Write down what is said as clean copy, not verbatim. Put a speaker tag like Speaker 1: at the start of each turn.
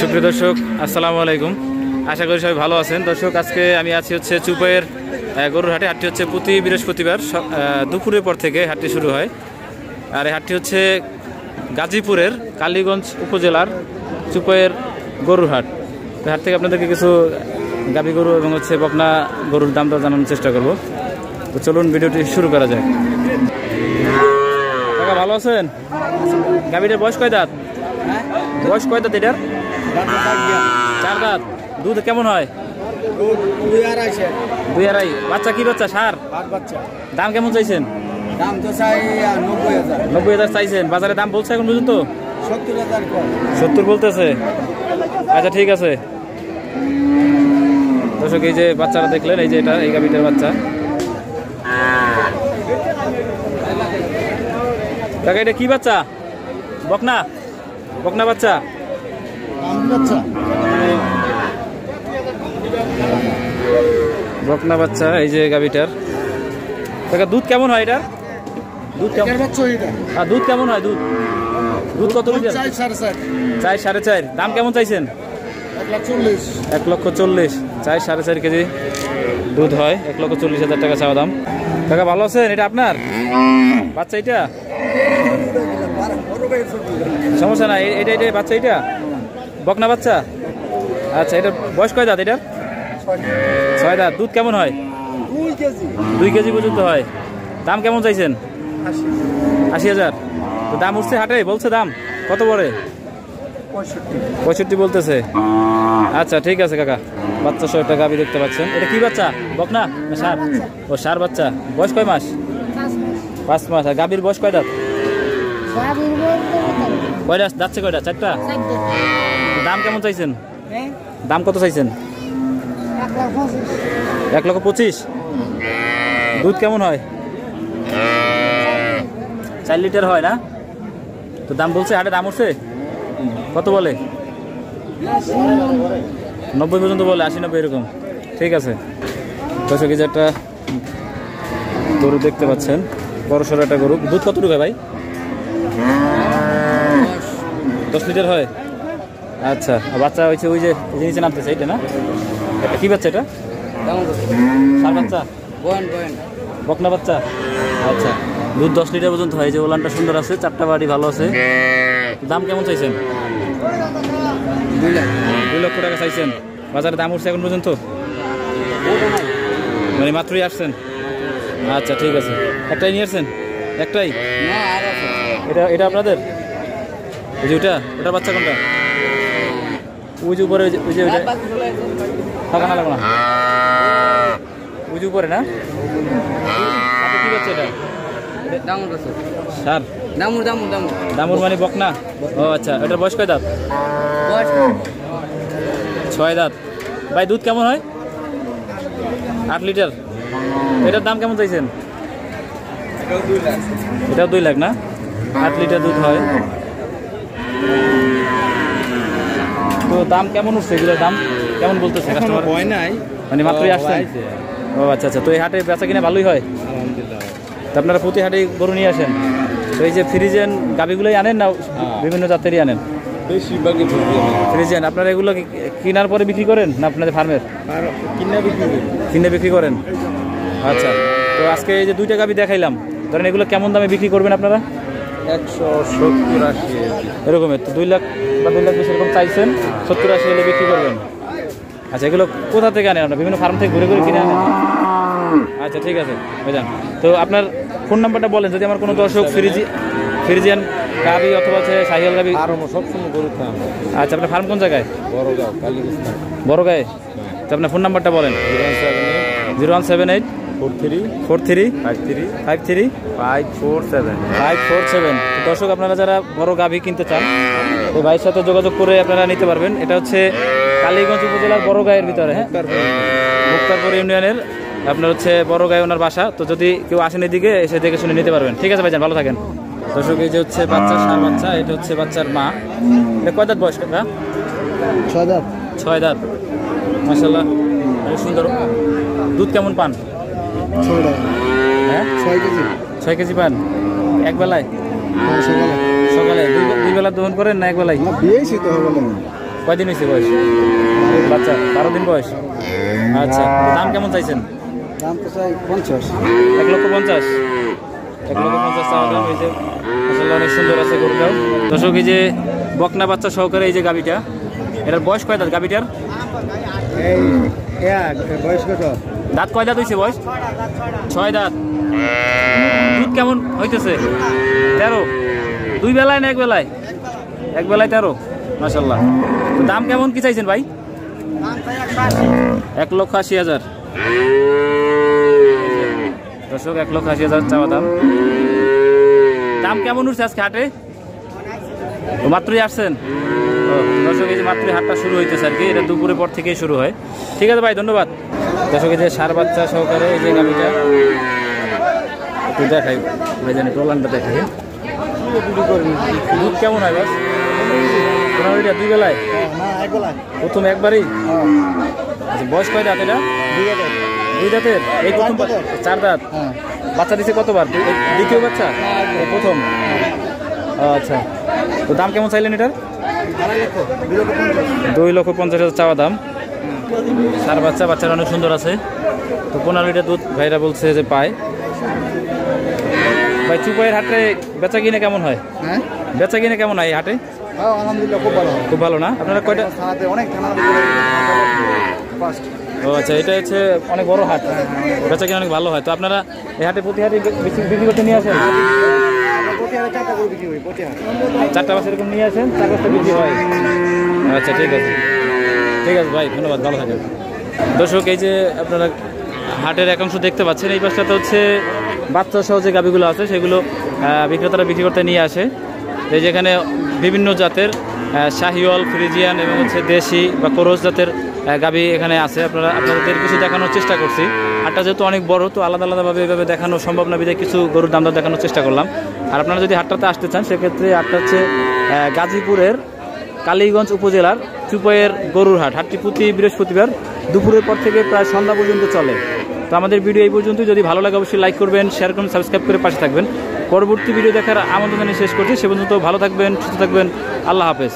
Speaker 1: সুপ্রিয় দর্শক, আসসালামু আলাইকুম। আশা করি সবাই ভালো আছেন। দর্শক, আজকে আমি আছি হচ্ছে চুপাইয়ের গরুর হাটে। হাটটি হচ্ছে প্রতি বৃহস্পতিবার দুপুরের পর থেকে হাটটি শুরু হয়। আর এই হাটটি হচ্ছে গাজীপুরের কালীগঞ্জ উপজেলার চুপাইয়ের গরুর হাট। তো হাট থেকে আপনাদেরকে কিছু গাভী গরু এবং হচ্ছে বকনা গরুর দাম দর জানানোর চেষ্টা করব। তো চলুন ভিডিওটি শুরু করা যায়। কাকা ভালো আছেন? গাভীটার বয়স কয় দাঁত? বয়স কয় দাঁত এটার? 4 দাঁত। দুধ কেমন হয়? 2.5। বাচ্চা কি বাচ্চা? সার বাচ্চা। দাম কেমন চাইছেন?
Speaker 2: দাম তো চাই 90,000।
Speaker 1: 90,000 চাইছেন। বাজারে দাম বলছে এখন পর্যন্ত?
Speaker 2: 70,000 কম।
Speaker 1: 70 বলতেছে। আচ্ছা ঠিক আছে। দর্শক, এই যে বাচ্চারা দেখলেন, এই যে এটা এই গাভীটার বাচ্চা। কাকা এটা কি বাচ্চা? বকনা? বকনা বাচ্চা? বকনা বাচ্চা এই যে গাভীটার। কাকা দুধ কেমন হয় এটা? দুধ কেমন? দুধ কেমন হয়? দুধ দুধ কত লিটার? 4 4.5। দাম কেমন চাইছেন? 1,40,000। 4 4.5 কেজি দুধ হয়। 1,40,000 টাকা চাওয়া দাম। কাকা ভালো আছেন? এটা আপনার বাচ্চা? এটা সমস্যা না, এটা এটা বাচ্চা, এটা বকনা বাচ্চা। আচ্ছা, এটা বয়স কয় দাঁত? এটা 6 দাঁত। দুধ কেমন হয়? 2 কেজি পর্যন্ত হয়। দাম কেমন চাইছেন? 80,000। তো দাম উঠছে হাটে? বলছে দাম কত পড়ে? 65 বলতেছে। আচ্ছা ঠিক আছে কাকা। বাচ্চা 100 টাকা গাভী দেখতে পাচ্ছেন। এটা কি বাচ্চা? বকনা না সার? ও সার বাচ্চা। বয়স কয় মাস? 5 মাস। আর গাভীর বয়স কয় দাঁত? কয়টা যাচ্ছে? কয়টা? 4টা। দাম কেমন চাইছেন? দাম কত চাইছেন? 1,25,000। দুধ কেমন হয়? 4 লিটার হয় না? তো দাম বলছে হাটে? দাম উঠছে কত বলে? 90 পর্যন্ত বলে। 80-90 এরকম। ঠিক আছে। 10 কেজি একটা গরু দেখতে পাচ্ছেন, বড় সড়ো একটা গরু। দুধ কতটুকু হয় ভাই? 10 লিটার হয়। আচ্ছা, বাচ্চা হয়েছে ওই যে নিচে নামতেছে, এইটা না? এটা কি বাচ্চা? এটা সার বাচ্চা? বকনা বাচ্চা। আচ্ছা, দুধ 10 লিটার পর্যন্ত হয়। যে ওলানটা সুন্দর আছে, 4টা বাড়ি ভালো আছে। দাম কেমন চাইছেন? 2 লক্ষ টাকা চাইছেন। বাজারে দাম উঠছে এখন পর্যন্ত? মানে মাত্রই আসছেন? আচ্ছা ঠিক আছে। একটাই নিয়ে আসছেন? একটাই? এটা এটা আপনাদের? ওই যে ওটার বাচ্চা কোনটা? ওই যে উপরে, ওই যে ওইটা থাকা না লাগো না, ওই যে উপরে না? কি বাচ্চা এটা? সার? দামুর মানে বকনা? ও আচ্ছা। এটার বয়স কয় দাঁত? 6 দাঁত। ভাই দুধ কেমন হয়? 8 লিটার। এটার দাম কেমন চাইছেন? এটাও 2 লাখ না? 8 লিটার দুধ হয়। তো দাম কেমন উঠছে? এগুলোর দাম কেমন বলতেছে কাস্টমার? মানে মাত্রই আসছেন? ও আচ্ছা আচ্ছা। তো এই হাটে বেচা কিনা ভালোই হয়? তো আপনারা প্রতি হাটে গরু নিয়ে আসেন? তো এই যে ফ্রিজিয়ান গাভীগুলোই আনেন না বিভিন্ন জাতেরই আনেন? ফ্রিজিয়ান। আপনারা এগুলো কেনার পরে বিক্রি করেন না আপনাদের ফার্মের? কিনে বিক্রি করেন। আচ্ছা। তো আজকে এই যে 2টা গাভী দেখাইলাম, ধরেন এগুলো কেমন দামে বিক্রি করবেন আপনারা?
Speaker 2: 170-80
Speaker 1: এরকমের। তো 2 লাখ বা 2 লাখ 20 এরকম চাইছেন, 70-80 হলে বিক্রি করবেন। আচ্ছা, এগুলো কোথা থেকে আনেন আপনার? বিভিন্ন ফার্ম থেকে ঘুরে ঘুরে কিনে আনেন? আচ্ছা ঠিক আছে বুঝলাম। তো আপনার ফোন নাম্বারটা বলেন, যদি আমার কোনো দর্শক ফ্রিজিয়ান গাভী অথবা শাহিওয়াল গাভী
Speaker 2: সবসময় গরু খান।
Speaker 1: আচ্ছা, আপনার ফার্ম কোন জায়গায়? বড়গাঁয়ে। তো আপনার ফোন নাম্বারটা বলেন। 0178 43 53 547। দর্শক, আপনারা যারা বড় গাভী কিনতে চান এই ভাইয়ের সাথে যোগাযোগ করে আপনারা নিতে পারবেন। এটা হচ্ছে কালীগঞ্জ উপজেলার বড়গাঁয়ের ভিতরে, হ্যাঁ, মুক্তারপুর ইউনিয়নের আপনার হচ্ছে বড়গাঁয়ে ওনার বাসা। তো যদি কেউ আসেন এদিকে, এসে দেখে শুনে নিতে পারবেন। ঠিক আছে ভাইজান, ভালো থাকেন। দর্শক, এই যে হচ্ছে বাচ্চার সার বাচ্চা, এটা হচ্ছে বাচ্চার মা। এটা কয় দাঁত বয়স? 6 দাঁত। মাশাআল্লাহ, অনেক সুন্দর। দুধ কেমন পান? 6 কেজি পান এক বেলায়? সকালে 2 বেলা দহন করেন না এক বেলায়? কয়দিন হয়েছে বয়স? বাচ্চা 12 দিন বয়স। আচ্ছা, দাম কেমন চাইছেন?
Speaker 2: দাম তো চাই 50।
Speaker 1: 1,50,000। 1,50,000 চাওয়া দাম। এই যে আসলে অনেক সুন্দর আছে গরুটাও। দর্শক, এই যে বকনা বাচ্চা সহকারে এই যে গাবিটা, এটার বয়স কয় দাঁত গাবিটার?
Speaker 2: এই বয়স কত?
Speaker 1: দাঁত কয় দাঁত হয়েছে বয়স? 6 দাঁত। দুধ কেমন হইতেছে? 13। 2 বেলায় না 1 বেলায়? 1 বেলায় 13। মাশাআল্লাহ। তো দাম কেমন কি চাইছেন ভাই? 1,80,000। দর্শক, 1,80,000 চাওয়া দাম। দাম কেমন উঠছে আজকে হাটে? মাত্রই আসছেন? দর্শক, এই যে মাত্রই হাটটা শুরু হইতেছে আর কি, এটা দুপুরের পর থেকেই শুরু হয়। ঠিক আছে ভাই, ধন্যবাদ। দর্শক, এই যে সার বাচ্চা সহকারে এই যে গাভিটা একটু দেখাই ভাই, জানি টোলানটা দেখাই। দুধ কেমন হয় বাস? 2 বেলায়?
Speaker 2: না, 1 বেলায়।
Speaker 1: প্রথম একবারই? আচ্ছা, বয়স কয় দাঁত এটা? 2 দাঁতের। এই প্রথম 4 দাঁত। বাচ্চা দিচ্ছে কতবার? দ্বিতীয় বাচ্চা? এই প্রথম। আচ্ছা, তো দাম কেমন চাইলেন এটার? 2,50,000 চাওয়া দাম। সার বাচ্চা, বাচ্চারা অনেক সুন্দর আছে। তো 15 লিটার দুধ ভাইরা বলছে যে পায়। ভাই, চুপাইয়ের হাটে বেচা কিনে কেমন হয়?
Speaker 2: হ্যাঁ,
Speaker 1: বেচা কিনে কেমন হয় এই হাটে?
Speaker 2: আলহামদুলিল্লাহ খুব ভালো।
Speaker 1: খুব ভালো না? আপনারা কয়টা?
Speaker 2: অনেক থানা ফার্স্ট।
Speaker 1: ও আচ্ছা, এটা হচ্ছে অনেক বড় হাট, বেচা কিনে অনেক ভালো হয়। তো আপনারা এই হাটে প্রতি হাটে বেশি বিক্রি করতে নিয়ে আসেন? 4টা বাস এরকম নিয়ে আসেন, 4 বস্তা বিক্রি হয়। আচ্ছা, ঠিক আছে, ঠিক আছে ভাই, ধন্যবাদ, ভালো থাকেন। দর্শক, এই যে আপনারা হাটের একাংশ দেখতে পাচ্ছেন, এই পাশটাতে হচ্ছে বাচ্চা সহ যে গাভিগুলো আছে সেগুলো বিক্রেতারা বিক্রি করতে নিয়ে আসে। এই যেখানে বিভিন্ন জাতের শাহিওয়াল, ফ্রিজিয়ান এবং হচ্ছে দেশি বা কোরস জাতের গাভি এখানে আছে। আপনাদের কিছু দেখানোর চেষ্টা করছি। হাটটা যেহেতু অনেক বড়, তো আলাদা আলাদাভাবে এভাবে দেখানো সম্ভব না, বিধায় কিছু গরুর দাম দেখানোর চেষ্টা করলাম। আর আপনারা যদি হাটটাতে আসতে চান, সেক্ষেত্রে হাটটা হচ্ছে গাজীপুরের কালীগঞ্জ উপজেলার চুপাইয়ের গরুর হাট। হাটটি প্রতি বৃহস্পতিবার দুপুরের পর থেকে প্রায় সন্ধ্যা পর্যন্ত চলে। তো আমাদের ভিডিও এই পর্যন্ত। যদি ভালো লাগে অবশ্যই লাইক করবেন, শেয়ার করুন, সাবস্ক্রাইব করে পাশে থাকবেন। পরবর্তী ভিডিও দেখার আমন্ত্রণ জানিয়ে শেষ করছি। সে পর্যন্ত ভালো থাকবেন, সুস্থ থাকবেন। আল্লাহ হাফেজ।